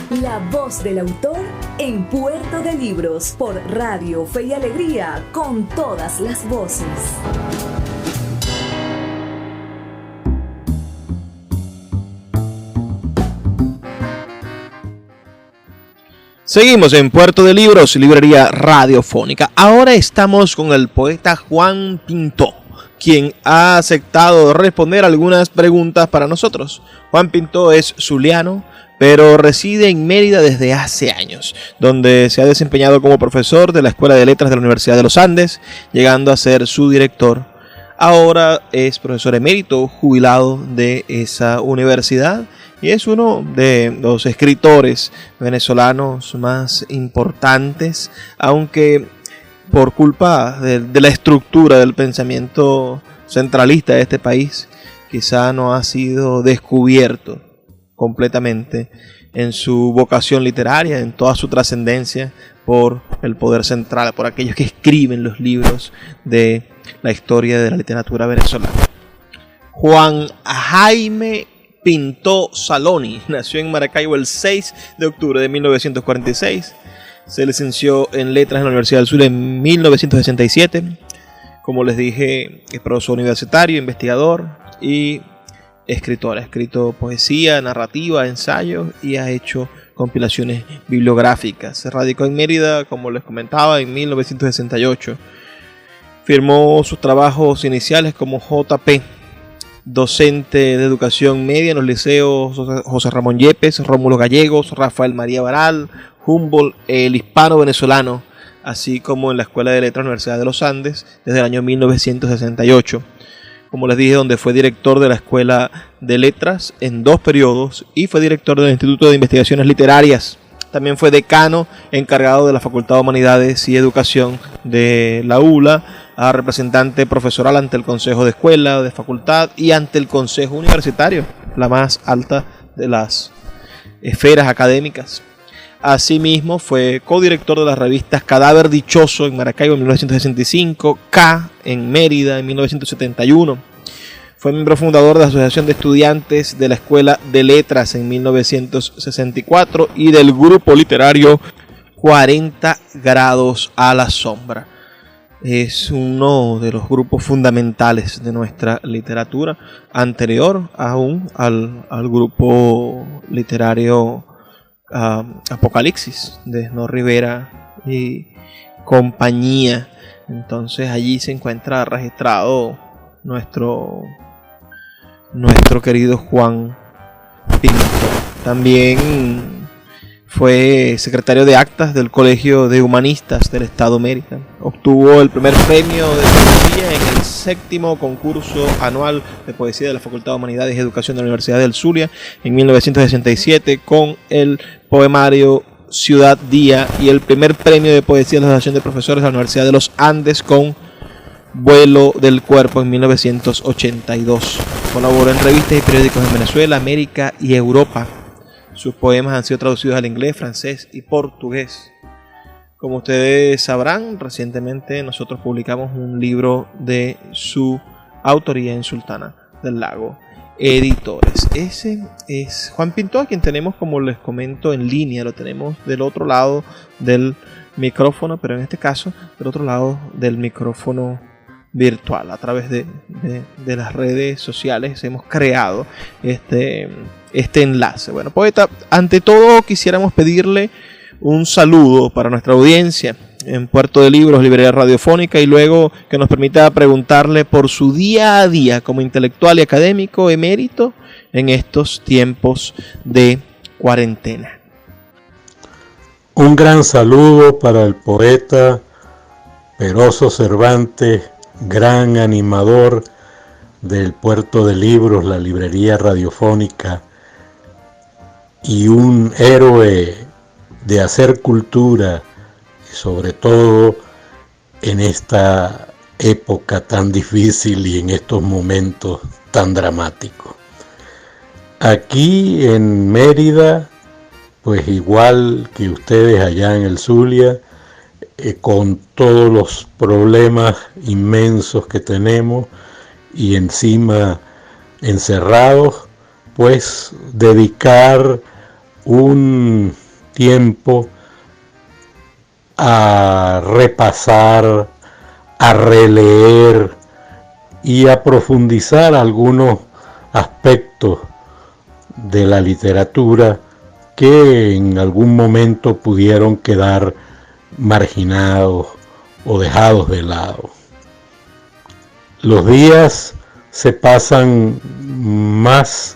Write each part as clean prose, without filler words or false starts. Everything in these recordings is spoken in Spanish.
La voz del autor en Puerto de Libros por Radio Fe y Alegría, con todas las voces. Seguimos en Puerto de Libros, librería radiofónica. Ahora estamos con el poeta Juan Pintó, quien ha aceptado responder algunas preguntas para nosotros. Juan Pintó es zuliano, pero reside en Mérida desde hace años, donde se ha desempeñado como profesor de la Escuela de Letras de la Universidad de los Andes, llegando a ser su director. Ahora es profesor emérito, jubilado de esa universidad, y es uno de los escritores venezolanos más importantes, aunque por culpa de la estructura del pensamiento centralista de este país, quizá no ha sido descubierto completamente en su vocación literaria, en toda su trascendencia por el poder central, por aquellos que escriben los libros de la historia de la literatura venezolana. Juan Jaime Pintó Saloni nació en Maracaibo el 6 de octubre de 1946. Se licenció en Letras en la Universidad del Sur en 1967. Como les dije, es profesor universitario, investigador y escritor. Ha escrito poesía, narrativa, ensayos y ha hecho compilaciones bibliográficas. Se radicó en Mérida, como les comentaba, en 1968. Firmó sus trabajos iniciales como JP, docente de educación media en los liceos José Ramón Yepes, Rómulo Gallegos, Rafael María Baral, Humboldt, el hispano venezolano, así como en la Escuela de Letras de la Universidad de los Andes desde el año 1968. Como les dije, donde fue director de la Escuela de Letras en 2 periodos y fue director del Instituto de Investigaciones Literarias. También fue decano encargado de la Facultad de Humanidades y Educación de la ULA, representante profesoral ante el Consejo de Escuela, de Facultad y ante el Consejo Universitario, la más alta de las esferas académicas. Asimismo, fue codirector de las revistas Cadáver Dichoso en Maracaibo en 1965, K en Mérida en 1971. Fue miembro fundador de la Asociación de Estudiantes de la Escuela de Letras en 1964 y del grupo literario 40 Grados a la Sombra. Es uno de los grupos fundamentales de nuestra literatura, anterior aún al grupo literario Apocalipsis de No Rivera y compañía. Entonces allí se encuentra registrado nuestro querido Juan Pinto. También fue secretario de actas del Colegio de Humanistas del Estado Mérida. Obtuvo el primer premio de poesía en el 7º concurso anual de poesía de la Facultad de Humanidades y Educación de la Universidad del Zulia en 1967 con el poemario Ciudad Día, y el primer premio de poesía de la Asociación de Profesores de la Universidad de los Andes con Vuelo del Cuerpo en 1982. Colaboró en revistas y periódicos en Venezuela, América y Europa. Sus poemas han sido traducidos al inglés, francés y portugués. Como ustedes sabrán, recientemente nosotros publicamos un libro de su autoría en Sultana del Lago Editores. Ese es Juan Pintó, a quien tenemos, como les comento, en línea. Lo tenemos del otro lado del micrófono, pero en este caso del otro lado del micrófono virtual. A través de las redes sociales hemos creado este enlace. Bueno, poeta, ante todo quisiéramos pedirle un saludo para nuestra audiencia en Puerto de Libros, librería radiofónica, y luego que nos permita preguntarle por su día a día como intelectual y académico emérito en estos tiempos de cuarentena. Un gran saludo para el poeta Peroso Cervantes, gran animador del Puerto de Libros, la librería radiofónica, y un héroe de hacer cultura, sobre todo en esta época tan difícil y en estos momentos tan dramáticos. Aquí en Mérida, pues igual que ustedes allá en el Zulia, con todos los problemas inmensos que tenemos y encima encerrados, pues dedicar un tiempo a repasar, a releer y a profundizar algunos aspectos de la literatura que en algún momento pudieron quedar marginados o dejados de lado. Los días se pasan más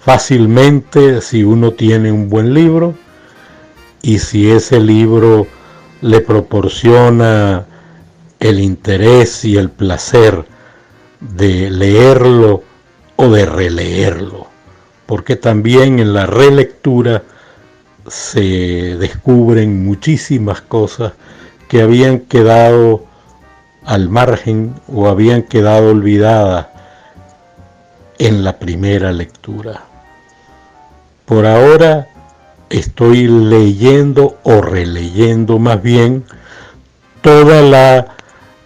fácilmente si uno tiene un buen libro y si ese libro le proporciona el interés y el placer de leerlo o de releerlo, porque también en la relectura se descubren muchísimas cosas que habían quedado al margen o habían quedado olvidadas en la primera lectura. Por ahora estoy leyendo o releyendo más bien toda la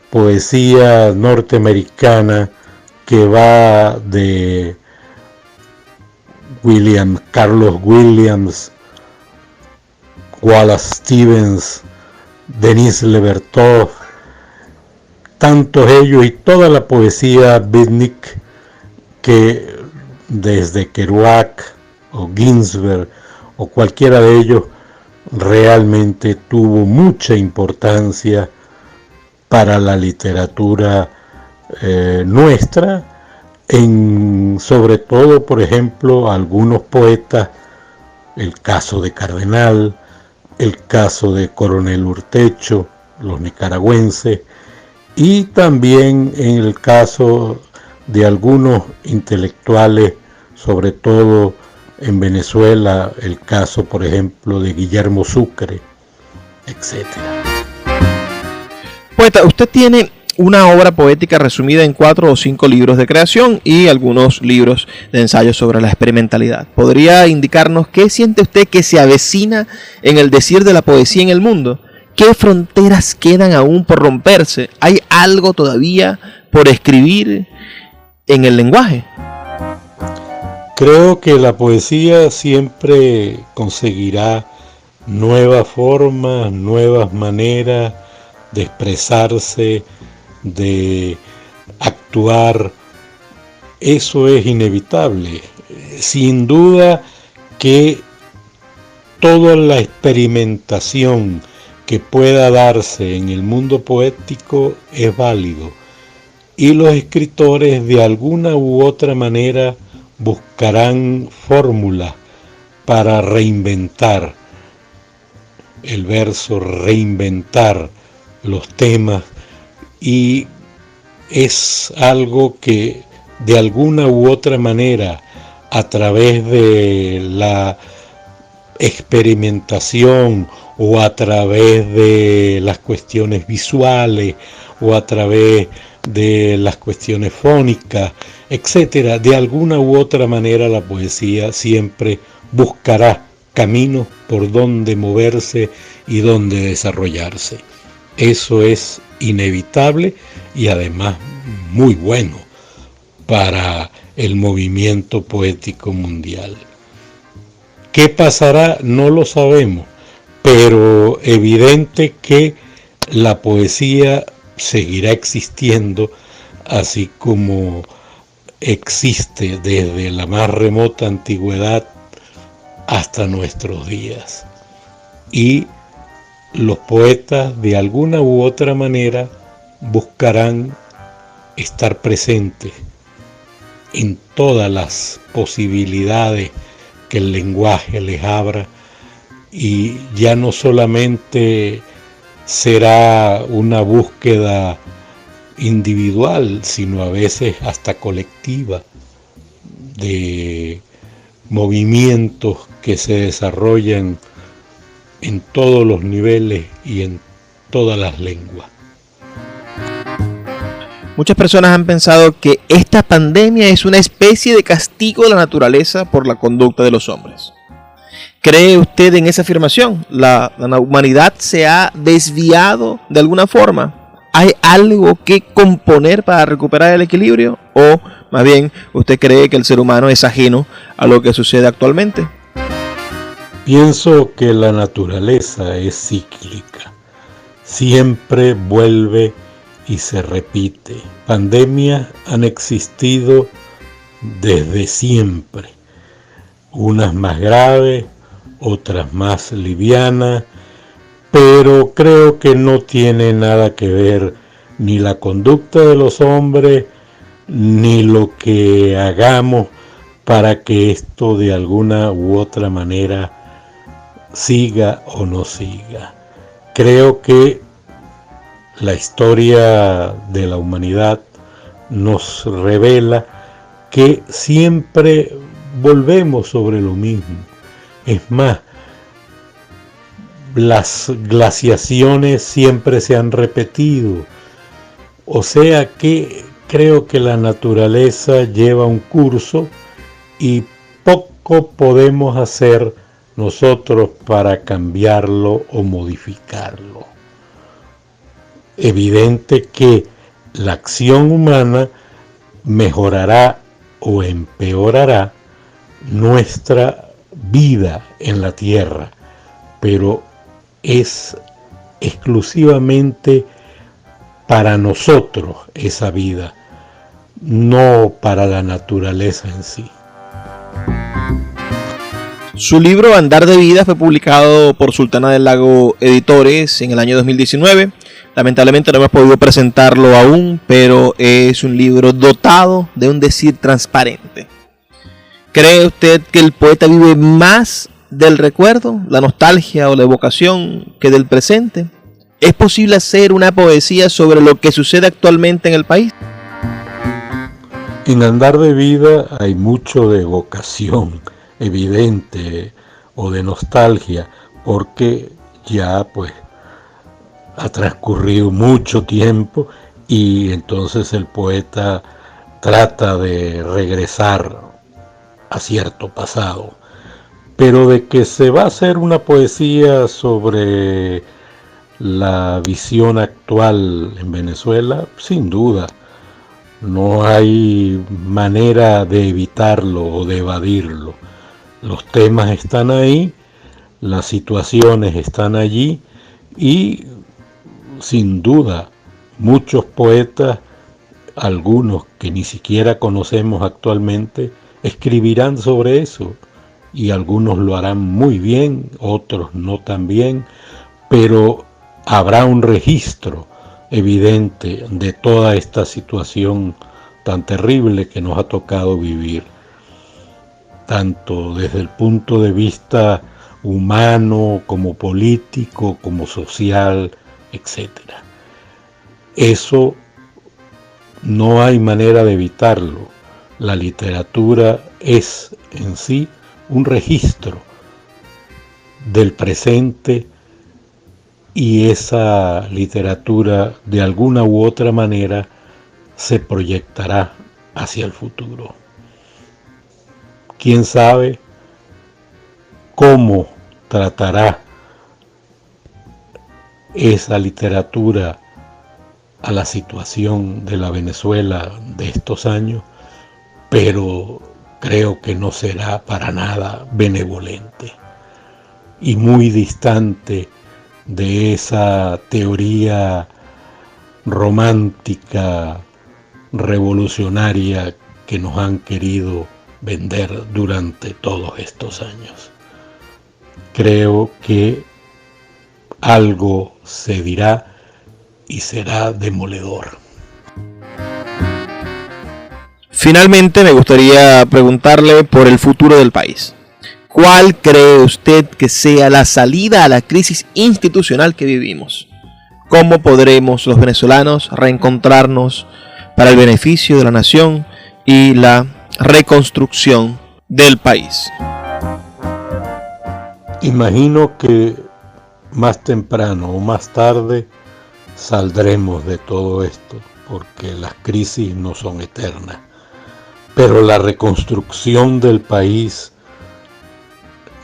poesía norteamericana que va de Carlos Williams, Wallace Stevens, Denis Levertov, tantos ellos y toda la poesía beatnik que desde Kerouac o Ginsberg o cualquiera de ellos realmente tuvo mucha importancia para la literatura nuestra, sobre todo, por ejemplo, algunos poetas, el caso de Cardenal, el caso de Coronel Urtecho, los nicaragüenses, y también en el caso de algunos intelectuales, sobre todo en Venezuela, el caso, por ejemplo, de Guillermo Sucre, etc. Poeta, usted tiene una obra poética resumida en 4 o 5 libros de creación y algunos libros de ensayos sobre la experimentalidad. ¿Podría indicarnos qué siente usted que se avecina en el decir de la poesía en el mundo? ¿Qué fronteras quedan aún por romperse? ¿Hay algo todavía por escribir en el lenguaje? Creo que la poesía siempre conseguirá nuevas formas, nuevas maneras de expresarse, de actuar. Eso es inevitable. Sin duda que toda la experimentación que pueda darse en el mundo poético es válido, y los escritores de alguna u otra manera buscarán fórmulas para reinventar el verso, reinventar los temas, y es algo que de alguna u otra manera, a través de la experimentación o a través de las cuestiones visuales o a través de las cuestiones fónicas, etcétera, de alguna u otra manera la poesía siempre buscará caminos por donde moverse y donde desarrollarse. Eso es inevitable y además muy bueno para el movimiento poético mundial. ¿Qué pasará? No lo sabemos, pero evidente que la poesía seguirá existiendo, así como existe desde la más remota antigüedad hasta nuestros días. Y los poetas de alguna u otra manera buscarán estar presentes en todas las posibilidades que el lenguaje les abra, y ya no solamente será una búsqueda individual, sino a veces hasta colectiva, de movimientos que se desarrollan en todos los niveles y en todas las lenguas. Muchas personas han pensado que esta pandemia es una especie de castigo de la naturaleza por la conducta de los hombres. ¿Cree usted en esa afirmación? ¿La humanidad se ha desviado de alguna forma? ¿Hay algo que componer para recuperar el equilibrio? ¿O más bien usted cree que el ser humano es ajeno a lo que sucede actualmente? Pienso que la naturaleza es cíclica, siempre vuelve y se repite. Pandemias han existido desde siempre, unas más graves, otras más livianas, pero creo que no tiene nada que ver ni la conducta de los hombres, ni lo que hagamos para que esto de alguna u otra manera siga o no siga. Creo que la historia de la humanidad nos revela que siempre volvemos sobre lo mismo. Es más, las glaciaciones siempre se han repetido. O sea que creo que la naturaleza lleva un curso y poco podemos hacer nosotros para cambiarlo o modificarlo. Evidente que la acción humana mejorará o empeorará nuestra vida en la tierra, pero es exclusivamente para nosotros esa vida, no para la naturaleza en sí. Su libro Andar de Vida fue publicado por Sultana del Lago Editores en el año 2019. Lamentablemente no hemos podido presentarlo aún, pero es un libro dotado de un decir transparente. ¿Cree usted que el poeta vive más del recuerdo, la nostalgia o la evocación que del presente? ¿Es posible hacer una poesía sobre lo que sucede actualmente en el país? En Andar de Vida hay mucho de evocación evidente o de nostalgia, porque ya pues ha transcurrido mucho tiempo y entonces el poeta trata de regresar a cierto pasado. Pero de que se va a hacer una poesía sobre la visión actual en Venezuela, sin duda. No hay manera de evitarlo o de evadirlo. Los temas están ahí, las situaciones están allí y sin duda muchos poetas, algunos que ni siquiera conocemos actualmente, escribirán sobre eso y algunos lo harán muy bien, otros no tan bien, pero habrá un registro evidente de toda esta situación tan terrible que nos ha tocado vivir, tanto desde el punto de vista humano, como político, como social, etc. Eso no hay manera de evitarlo. La literatura es en sí un registro del presente y esa literatura de alguna u otra manera se proyectará hacia el futuro. ¿Quién sabe cómo tratará esa literatura a la situación de la Venezuela de estos años? Pero creo que no será para nada benevolente y muy distante de esa teoría romántica, revolucionaria que nos han querido vender durante todos estos años. Creo que algo se dirá y será demoledor. Finalmente me gustaría preguntarle por el futuro del país. ¿Cuál cree usted que sea la salida a la crisis institucional que vivimos? ¿Cómo podremos los venezolanos reencontrarnos para el beneficio de la nación y la reconstrucción del país? Imagino que más temprano o más tarde saldremos de todo esto, porque las crisis no son eternas. Pero la reconstrucción del país,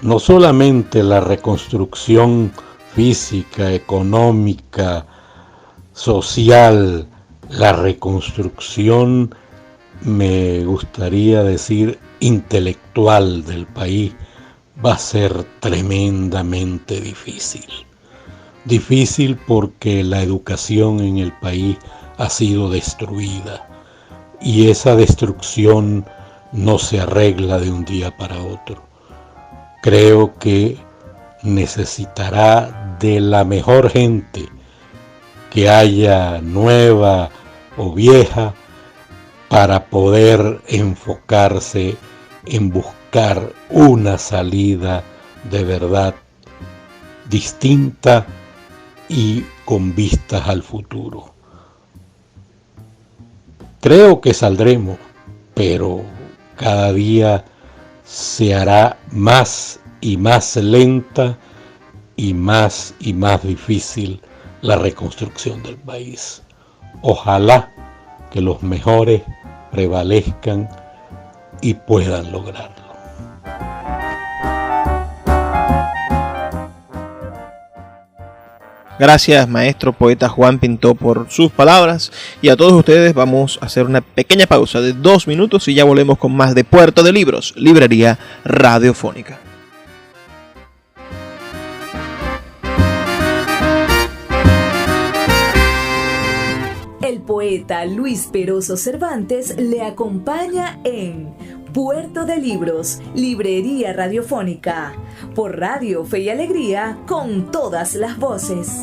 no solamente la reconstrucción física, económica, social, la reconstrucción, me gustaría decir, intelectual del país, va a ser tremendamente difícil. Difícil porque la educación en el país ha sido destruida y esa destrucción no se arregla de un día para otro. Creo que necesitará de la mejor gente que haya, nueva o vieja, para poder enfocarse en buscar una salida de verdad distinta y con vistas al futuro. Creo que saldremos, pero cada día se hará más y más lenta y más difícil la reconstrucción del país. Ojalá que los mejores prevalezcan y puedan lograrlo. Gracias, maestro poeta Juan Pinto, por sus palabras. Y a todos ustedes vamos a hacer una pequeña pausa de 2 minutos y ya volvemos con más de Puerto de Libros, librería radiofónica. El poeta Luis Peroso Cervantes le acompaña en Puerto de Libros, librería radiofónica, por Radio Fe y Alegría, con todas las voces.